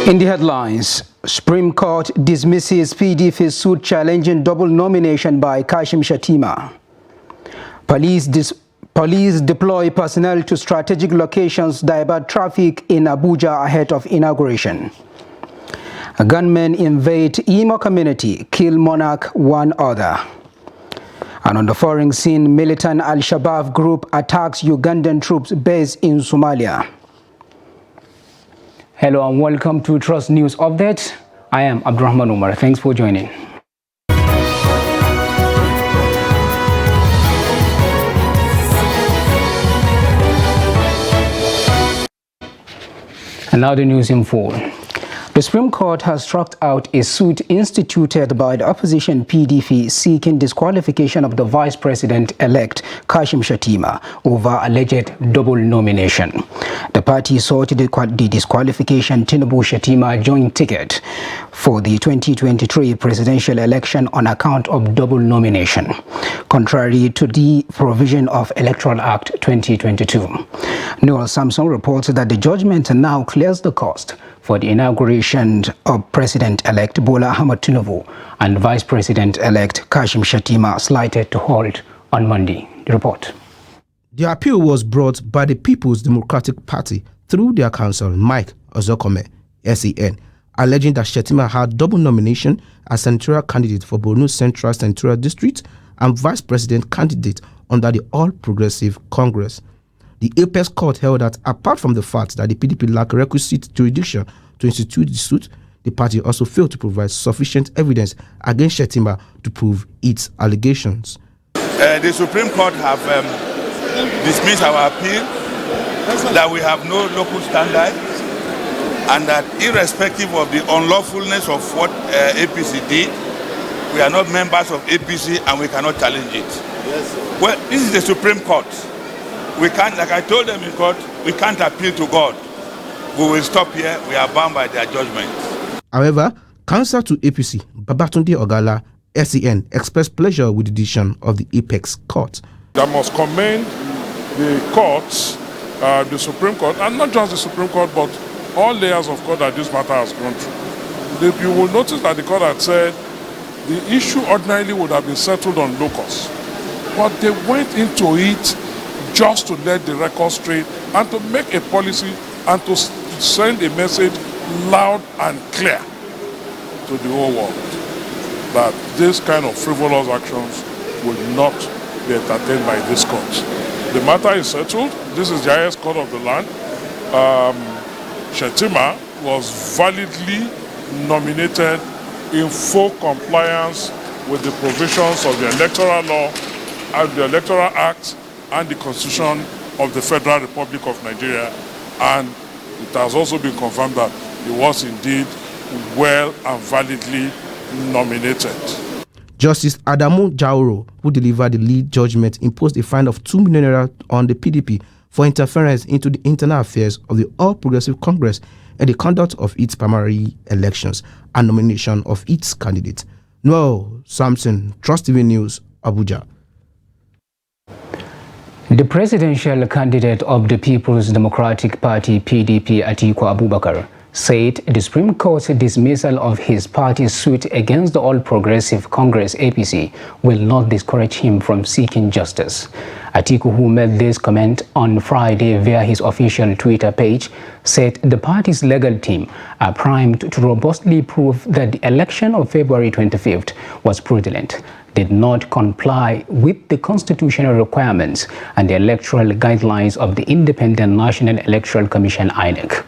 In the headlines, Supreme Court dismisses PDP suit challenging double nomination by Kashim Shettima. Police deploy personnel to strategic locations, divert traffic in Abuja ahead of inauguration. Gunmen invade Imo community, kill monarch, one other. And on the foreign scene, militant Al-Shabaab group attacks Ugandan troops based in Somalia. Hello and welcome to Trust News Update. I am Abdurrahman Umar. Thanks for joining. And now the news in full. The Supreme Court has struck out a suit instituted by the opposition PDP seeking disqualification of the Vice President-elect Kashim Shettima over alleged double nomination. The party sought the disqualification Tinubu-Shettima joint ticket for the 2023 presidential election on account of double nomination, contrary to the provision of Electoral Act 2022. Noel Samson reports that the judgment now clears the cost for the inauguration of President-elect Bola Ahmed Tinubu and Vice President-elect Kashim Shettima slated to hold on Monday. The report. The appeal was brought by the People's Democratic Party through their counsel, Mike Ozokome, SEN, alleging that Shettima had double nomination as senatorial candidate for Borno Central Senatorial District and Vice President candidate under the All Progressive Congress. The Apex Court held that apart from the fact that the PDP lacked requisite jurisdiction to institute the suit, the party also failed to provide sufficient evidence against Shettima to prove its allegations. The Supreme Court have dismissed our appeal, that we have no local standard, and that irrespective of the unlawfulness of what APC did, we are not members of APC and we cannot challenge it. Yes. Well, this is the Supreme Court. We can't, like I told them in court, we can't appeal to God. We will stop here. We are bound by their judgment. However, counsel to APC, Babatunde Ogala, SEN, expressed pleasure with the decision of the Apex Court. I must commend the courts, the Supreme Court, and not just the Supreme Court, but all layers of court that this matter has gone through. You will notice that the court had said the issue ordinarily would have been settled on locus, but they went into it just to let the record straight and to make a policy and to send a message loud and clear to the whole world that this kind of frivolous actions will not be entertained by this court. The matter is settled. This is the highest court of the land. Shettima was validly nominated in full compliance with the provisions of the Electoral Law and the Electoral Act and the Constitution of the Federal Republic of Nigeria, and it has also been confirmed that he was indeed well and validly nominated. Justice Adamu Jauro, who delivered the lead judgment, imposed a fine of 2 million naira on the PDP for interference into the internal affairs of the All Progressive Congress and the conduct of its primary elections and nomination of its candidate. Noel Samson, Trust TV News, Abuja. The presidential candidate of the People's Democratic Party, PDP, Atiku Abubakar, said the Supreme Court's dismissal of his party's suit against the All Progressive Congress, APC, will not discourage him from seeking justice. Atiku, who made this comment on Friday via his official Twitter page, said the party's legal team are primed to robustly prove that the election of February 25th was fraudulent, did not comply with the constitutional requirements and the electoral guidelines of the Independent National Electoral Commission, INEC.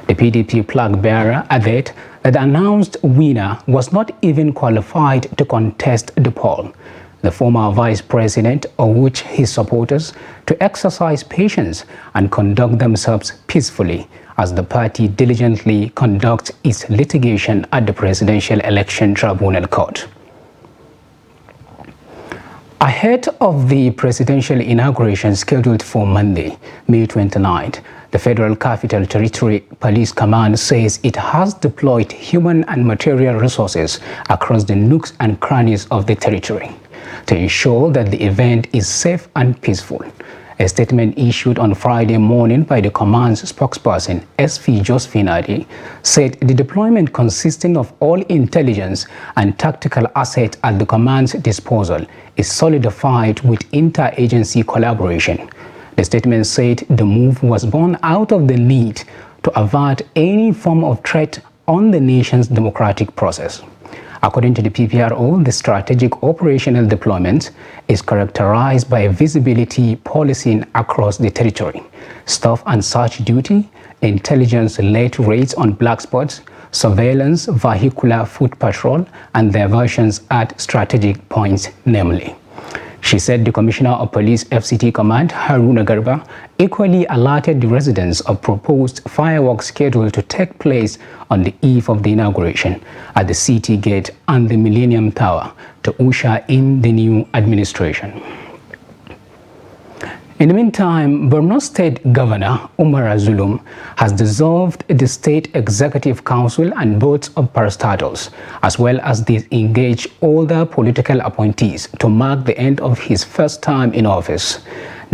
The PDP flag bearer added that the announced winner was not even qualified to contest the poll. The former vice president urged his supporters to exercise patience and conduct themselves peacefully as the party diligently conducts its litigation at the Presidential Election Tribunal Court. Ahead of the presidential inauguration scheduled for Monday, May 29th, the Federal Capital Territory Police Command says it has deployed human and material resources across the nooks and crannies of the territory to ensure that the event is safe and peaceful. A statement issued on Friday morning by the command's spokesperson, SV Josephine Adi, said the deployment consisting of all intelligence and tactical assets at the command's disposal is solidified with interagency collaboration. The statement said the move was born out of the need to avert any form of threat on the nation's democratic process. According to the PPRO, the strategic operational deployment is characterized by visibility policing across the territory, staff and search duty, intelligence-led raids on black spots, surveillance, vehicular foot patrol, and diversions at strategic points, namely. She said the Commissioner of Police FCT Command, Haruna Garba, equally alerted the residents of proposed fireworks scheduled to take place on the eve of the inauguration at the City Gate and the Millennium Tower to usher in the new administration. In the meantime, Borno State Governor Umar Zulum has dissolved the State Executive Council and boards of parastatals, as well as disengaged older political appointees to mark the end of his first time in office.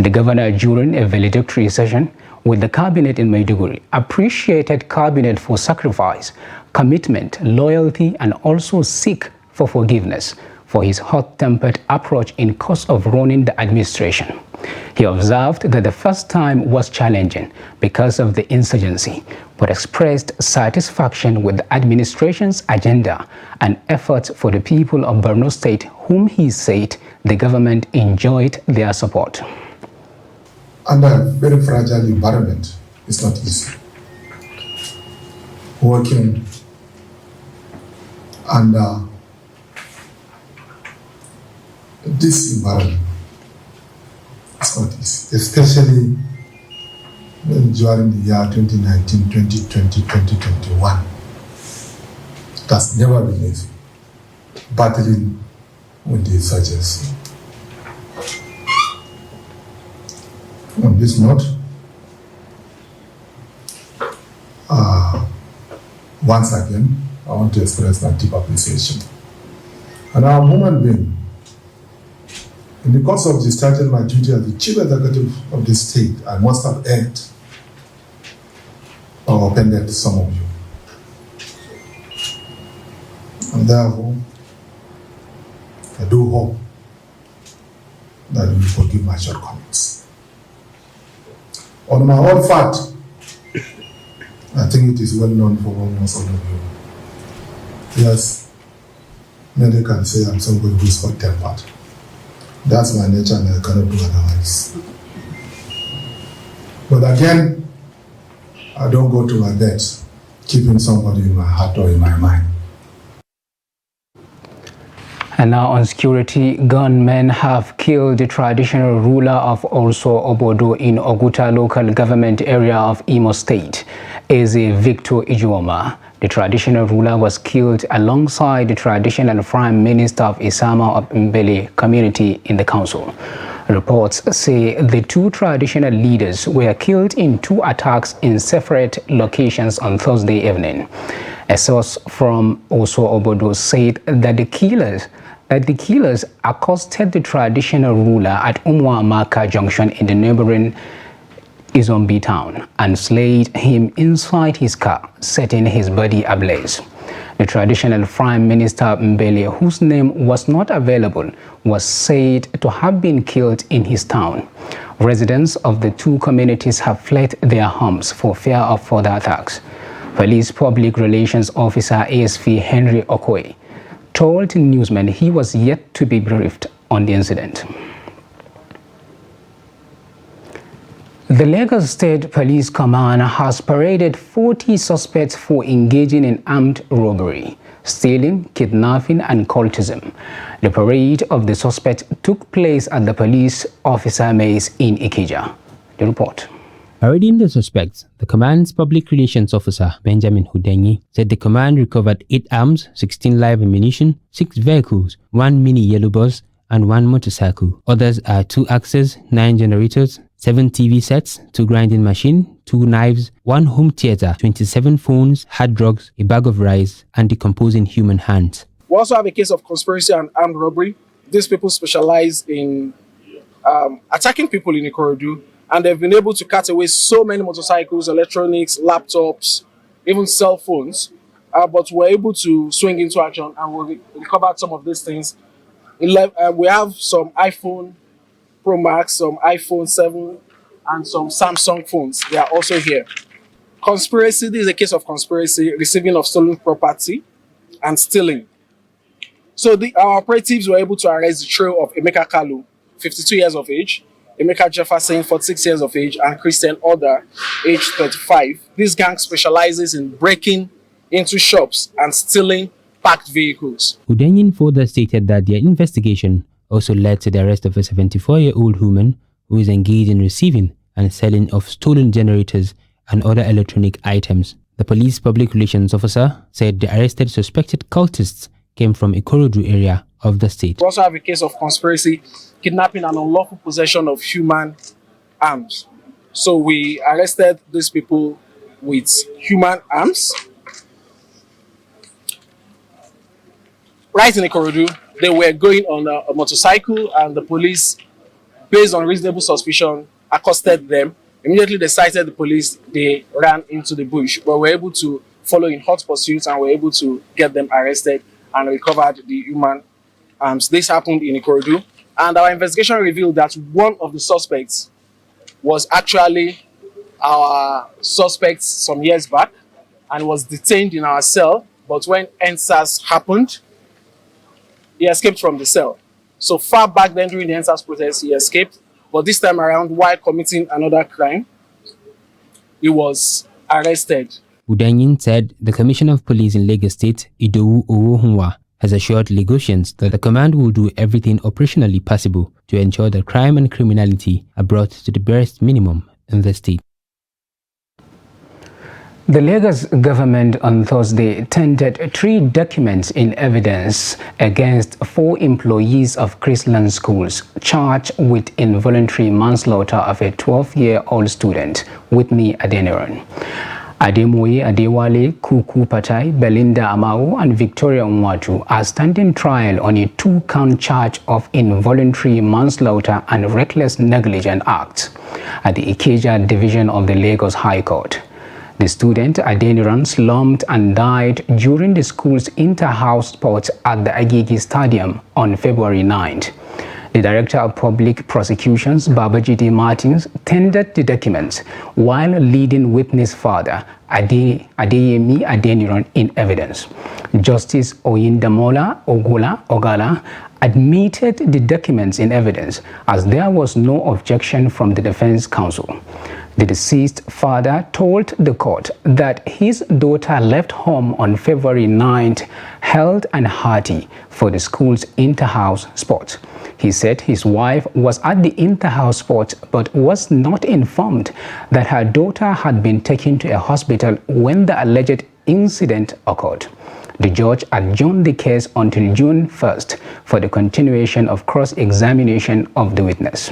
The governor, during a valedictory session with the cabinet in Maiduguri, appreciated cabinet for sacrifice, commitment, loyalty, and also seek for forgiveness for his hot-tempered approach in course of running the administration. He observed that the first time was challenging because of the insurgency, but expressed satisfaction with the administration's agenda and efforts for the people of Borno State, whom he said the government enjoyed their support. Under a very fragile environment, it's not easy. Working under this environment, it's not easy, especially during the year 2019, 2020, 2021. It has never been easy, battling with the insurgency. On this note, once again, I want to express my deep appreciation. And I'm a human being. In the course of discharging my duty as the Chief Executive of the state, I must have erred or offended some of you. And therefore, I do hope that you will forgive my shortcomings. On my own part, I think it is well known for almost all of you. Yes, many can say I'm somebody who is hot-tempered. That's my nature and I cannot do otherwise. But again, I don't go to my bed keeping somebody in my heart or in my mind. And now on security, gunmen have killed the traditional ruler of Orso Obodo in Oguta local government area of Imo State, Eze Victor Ijuoma. The traditional ruler was killed alongside the traditional prime minister of Isama of Mbele community in the council. Reports say the two traditional leaders were killed in two attacks in separate locations on Thursday evening. A source from Orso Obodo said that the killers accosted the traditional ruler at Umuamaka Junction in the neighboring Izombi town and slayed him inside his car, setting his body ablaze. The traditional prime minister Mbele, whose name was not available, was said to have been killed in his town. Residents of the two communities have fled their homes for fear of further attacks. Police Public Relations Officer ASP Henry Okoye told newsmen he was yet to be briefed on the incident. The Lagos State Police Command has paraded 40 suspects for engaging in armed robbery, stealing, kidnapping, and cultism. The parade of the suspects took place at the police officer maze in Ikeja. The report. Parading the suspects, the command's public relations officer, Benjamin Hudenyi, said the command recovered 8 arms, 16 live ammunition, 6 vehicles, 1 mini yellow bus, and 1 motorcycle. Others are 2 axes, 9 generators, 7 TV sets, 2 grinding machine, 2 knives, 1 home theater, 27 phones, hard drugs, a bag of rice, and decomposing human hands. We also have a case of conspiracy and armed robbery. These people specialize in attacking people in Ikorodu, and they've been able to cut away so many motorcycles, electronics, laptops, even cell phones. But we're able to swing into action, and we recovered some of these things. We have some iPhone Pro Max, some iPhone 7, and some Samsung phones. They are also here. Conspiracy, this is a case of conspiracy, receiving of stolen property, and stealing. So our operatives were able to arrest the trio of Emeka Kalu, 52 years of age, Emeka Jefferson, 46 years of age, and Christian Oda, age 35. This gang specializes in breaking into shops and stealing parked vehicles. Udenyin further stated that their investigation also led to the arrest of a 74-year-old woman who is engaged in receiving and selling of stolen generators and other electronic items. The police public relations officer said the arrested suspected cultists came from Ikorodu area of the state. We also have a case of conspiracy, kidnapping and unlawful possession of human arms. So we arrested these people with human arms. Right in Ikorodu, they were going on a motorcycle, and the police, based on reasonable suspicion, accosted them. Immediately they sighted the police, they ran into the bush, but were able to follow in hot pursuit and were able to get them arrested and recovered the human arms. This happened in Ikorodu, and our investigation revealed that one of the suspects was actually our suspect some years back and was detained in our cell, but when NSAS happened, he escaped from the cell. So far back then during the NSAS protest, he escaped, but this time around, while committing another crime, he was arrested. Udenyin said the Commissioner of Police in Lagos State, Idowu Owohunwa, has assured Lagosians that the command will do everything operationally possible to ensure that crime and criminality are brought to the barest minimum in the state. The Lagos government on Thursday tendered 3 documents in evidence against 4 employees of Chrisland schools charged with involuntary manslaughter of a 12-year-old student, Whitney Adeniran. Ademoye Adewale, Kuku Patai, Belinda Amao, and Victoria Nwatu are standing trial on a 2-count charge of involuntary manslaughter and reckless negligent acts at the Ikeja Division of the Lagos High Court. The student Adeniran slumped and died during the school's inter-house sports at the Agege Stadium on February 9th. The Director of Public Prosecutions, Babajide Martins, tendered the documents while leading witness father, Adeyemi Adeniran, in evidence. Justice Oyindamola Ogala admitted the documents in evidence as there was no objection from the defense counsel. The deceased father told the court that his daughter left home on February 9th, healthy and hearty, for the school's inter-house sports. He said his wife was at the inter-house sports but was not informed that her daughter had been taken to a hospital when the alleged incident occurred. The judge adjourned the case until June 1st for the continuation of cross-examination of the witness.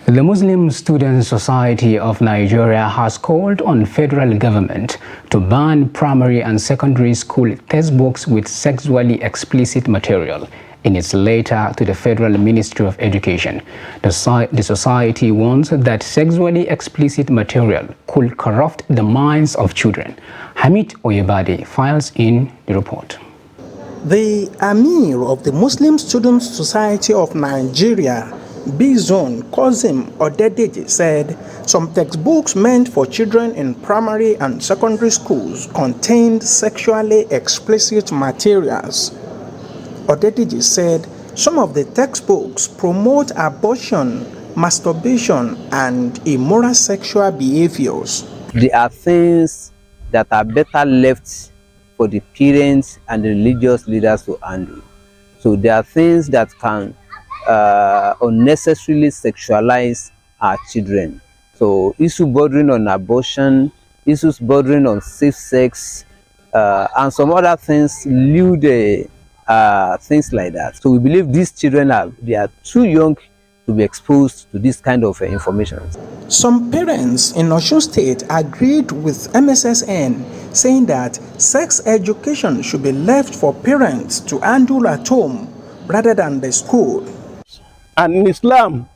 The Muslim Student Society of Nigeria has called on federal government to ban primary and secondary school textbooks with sexually explicit material in its letter to the Federal Ministry of Education. The society warns that sexually explicit material could corrupt the minds of children. Hamid Oyebade files in the report. The Amir of the Muslim Student Society of Nigeria, B-Zone Kozim Odedeji, said some textbooks meant for children in primary and secondary schools contained sexually explicit materials. Odedeji said some of the textbooks promote abortion, masturbation, and immoral sexual behaviors. There are things that are better left for the parents and the religious leaders to handle. So there are things that can unnecessarily sexualize our children. So issues bordering on abortion, issues bordering on safe sex, and some other things, lewd things like that. So we believe these children they are too young to be exposed to this kind of information. Some parents in Osun State agreed with MSSN, saying that sex education should be left for parents to handle at home rather than the school. And in Islam,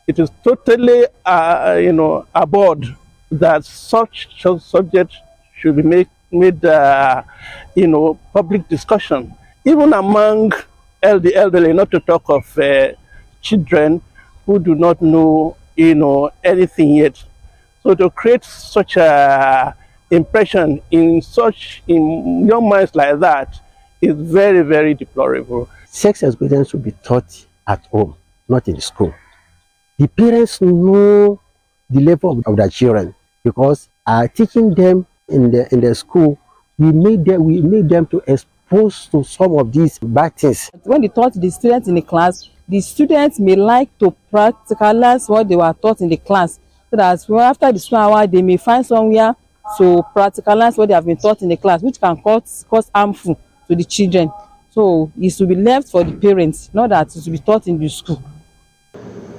it is totally, abhorred that such subject should be made public discussion, even among the elderly, not to talk of children who do not know, anything yet. So to create such a impression in young minds like that is very, very deplorable. Sex education should be taught at home, not in the school. The parents know the level of their children, because teaching them in the school, we made them to expose to some of these bad things. When they taught the students in the class, the students may like to practicalize what they were taught in the class, so that after the school hour, they may find somewhere to practicalize what they have been taught in the class, which can cause harmful to the children. So it should be left for the parents, not that it should be taught in the school.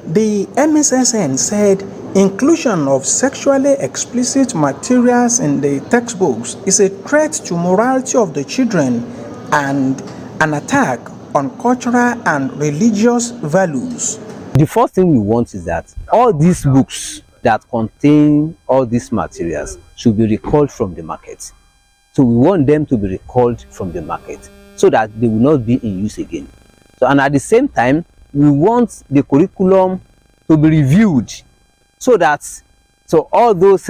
The MSSN said inclusion of sexually explicit materials in the textbooks is a threat to morality of the children and an attack on cultural and religious values. The first thing we want is that all these books that contain all these materials should be recalled from the market. So we want them to be recalled from the market so that they will not be in use again. So, and at the same time, we want the curriculum to be reviewed so all those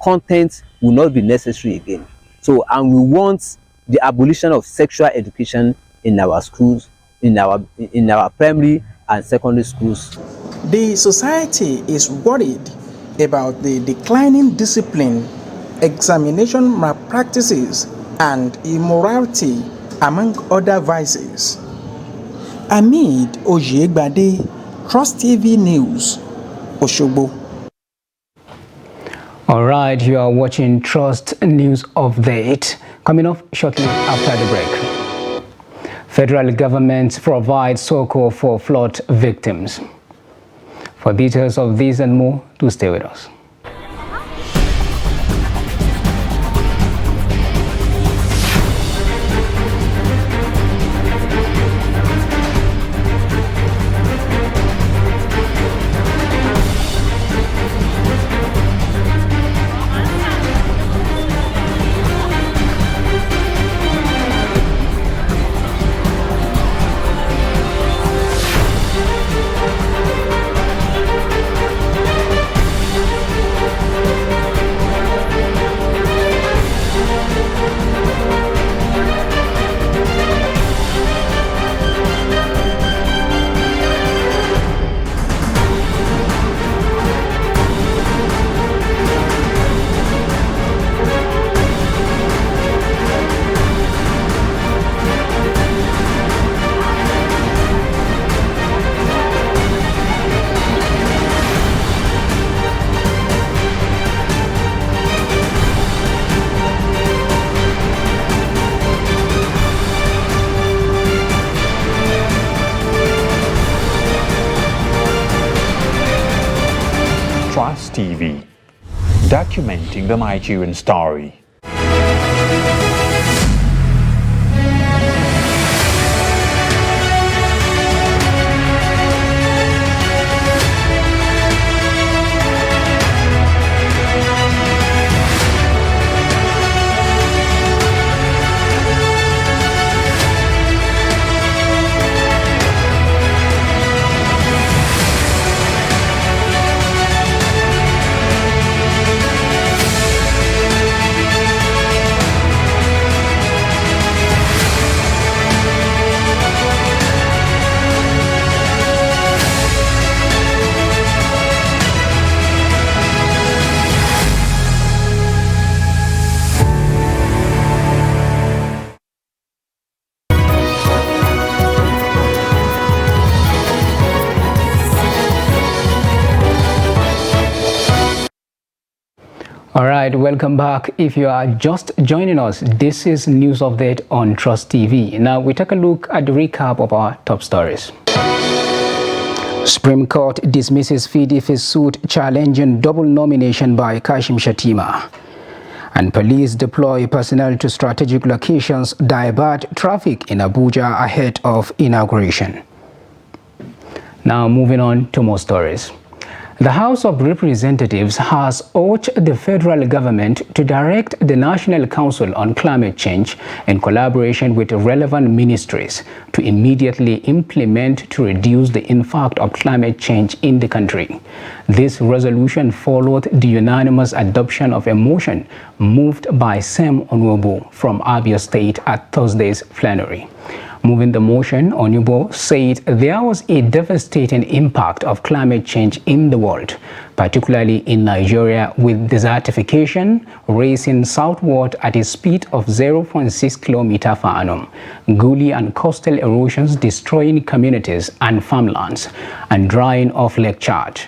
contents will not be necessary again. So, and we want the abolition of sexual education in our schools, in our primary and secondary schools. The society is worried about the declining discipline, examination malpractices, and immorality, among other vices. Amid Ojegbade, Trust TV News, Osogbo. All right, you are watching Trust News Update. Coming up shortly after the break. Federal government provides succor for flood victims. For details of this and more, do stay with us. Trust TV, documenting the Nigerian story. All right, welcome back. If you are just joining us, this is News Update on Trust TV. Now we take a look at the recap of our top stories. Supreme Court dismisses PDP's suit challenging double nomination by Kashim Shettima. And police deploy personnel to strategic locations, divert traffic in Abuja ahead of inauguration. Now moving on to more stories. The House of Representatives has urged the federal government to direct the National Council on Climate Change in collaboration with relevant ministries to immediately implement to reduce the impact of climate change in the country. This resolution followed the unanimous adoption of a motion moved by Sam Onwobo from Abia State at Thursday's plenary. Moving the motion, Onwobo said there was a devastating impact of climate change in the world, particularly in Nigeria, with desertification racing southward at a speed of 0.6 kilometers per annum, gully and coastal erosions destroying communities and farmlands, and drying of Lake Chad.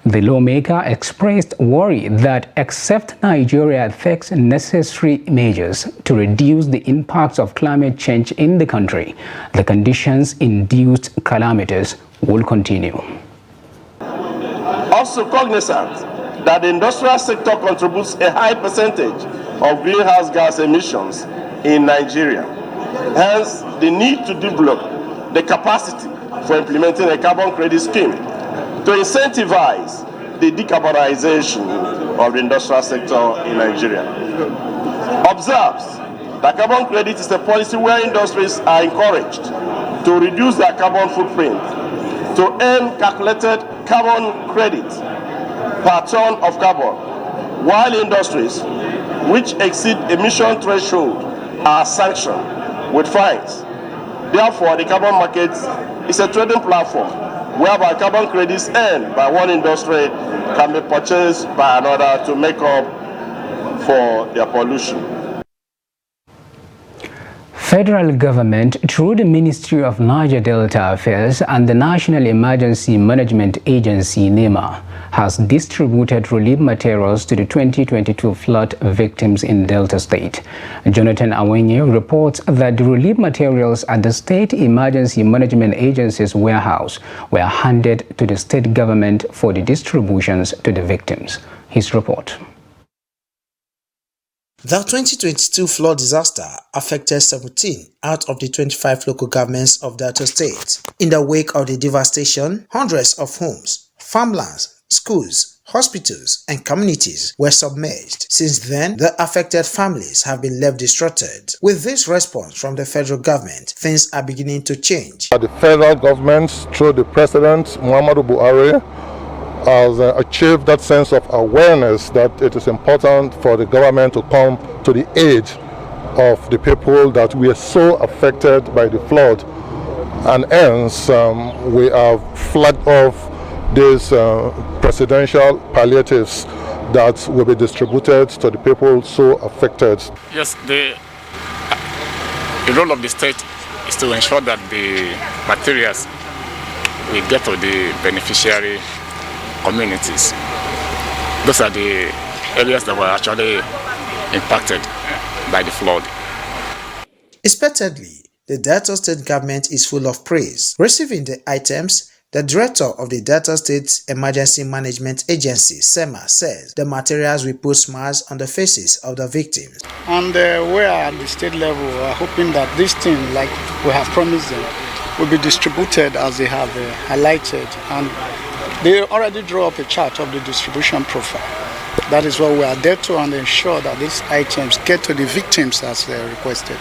The lawmaker expressed worry that except Nigeria takes necessary measures to reduce the impacts of climate change in the country, the conditions-induced calamities will continue. Also cognizant that the industrial sector contributes a high percentage of greenhouse gas emissions in Nigeria. Hence, the need to develop the capacity for implementing a carbon credit scheme to incentivize the decarbonization of the industrial sector in Nigeria. Observes that carbon credit is a policy where industries are encouraged to reduce their carbon footprint to earn calculated carbon credit per ton of carbon, while industries which exceed emission threshold are sanctioned with fines. Therefore, the carbon market is a trading platform whereby carbon credits earned by one industry can be purchased by another to make up for their pollution. Federal government, through the Ministry of Niger Delta Affairs and the National Emergency Management Agency, NEMA, has distributed relief materials to the 2022 flood victims in Delta State. Jonathan Awenye reports that the relief materials at the State Emergency Management Agency's warehouse were handed to the state government for the distributions to the victims. His report. The 2022 flood disaster affected 17 out of the 25 local governments of Delta State. In the wake of the devastation, hundreds of homes, farmlands, schools, hospitals, and communities were submerged. Since then, the affected families have been left distraughted. With this response from the federal government, things are beginning to change. The federal government, through the President Muhammadu Buhari, has achieved that sense of awareness that it is important for the government to come to the aid of the people that were so affected by the flood, and hence we have flagged off these presidential palliatives that will be distributed to the people so affected. Yes, the role of the state is to ensure that the materials will get to the beneficiary communities. Those are the areas that were actually impacted by the flood. Expectedly, the Delta State government is full of praise. Receiving the items, the director of the Delta State Emergency Management Agency, SEMA, says the materials will put smiles on the faces of the victims. And we are at the state level hoping that this thing, like we have promised them, will be distributed as they have highlighted. And they already draw up a chart of the distribution profile. That is what we are there to, and ensure that these items get to the victims as they are requested.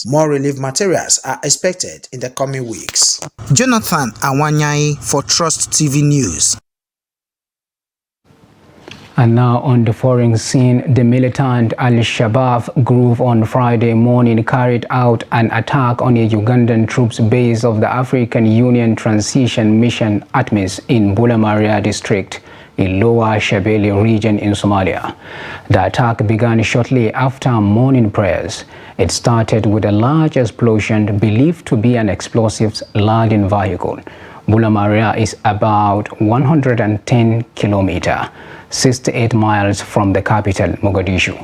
More relief materials are expected in the coming weeks. Jonathan Awanyai for Trust TV News. And now on the foreign scene, the militant Al-Shabaab group on Friday morning carried out an attack on a Ugandan troops base of the African Union Transition Mission ATMIS in Bulamaria district in Lower Shabelle region in Somalia. The attack began shortly after morning prayers. It started with a large explosion believed to be an explosives landing vehicle. Bulamaria is about 110 kilometers, 68 miles from the capital, Mogadishu.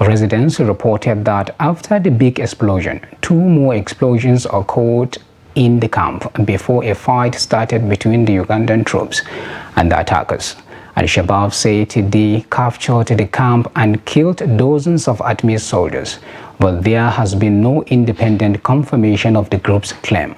Residents reported that after the big explosion, 2 more explosions occurred in the camp before a fight started between the Ugandan troops and the attackers. Al-Shabaab said they captured the camp and killed dozens of ATMIS soldiers, but there has been no independent confirmation of the group's claim.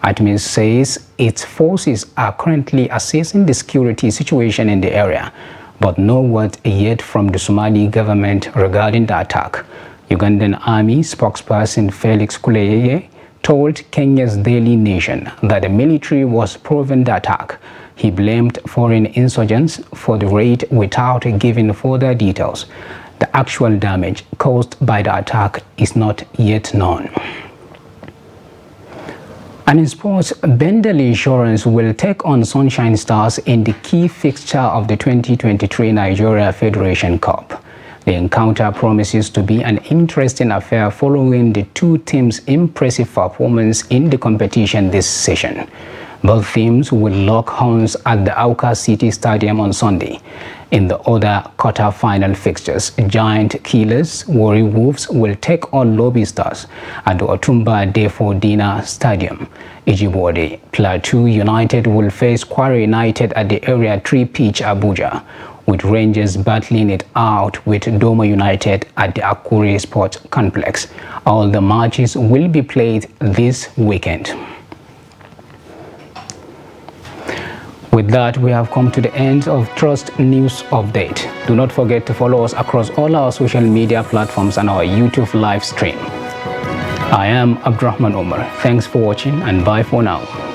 ATMIS says its forces are currently assessing the security situation in the area, but no word yet from the Somali government regarding the attack. Ugandan Army spokesperson Felix Kuleyeye told Kenya's Daily Nation that the military was proving the attack. He blamed foreign insurgents for the raid without giving further details. The actual damage caused by the attack is not yet known. And in sports, Bendel Insurance will take on Sunshine Stars in the key fixture of the 2023 Nigeria Federation Cup. The encounter promises to be an interesting affair following the two teams' impressive performance in the competition this session. Both teams will lock horns at the Awka City Stadium on Sunday. In the other quarter-final fixtures, Giant Killers, Warri Wolves will take on Lobby Stars at the Otumba Defo Dina Stadium. Ijibode Plateau United will face Kwara United at the Area 3 pitch Abuja, with Rangers battling it out with Doma United at the Akure Sports Complex. All the matches will be played this weekend. With that, we have come to the end of Trust News Update. Do not forget to follow us across all our social media platforms and our YouTube live stream. I am Abdurrahman Omar. Thanks for watching and bye for now.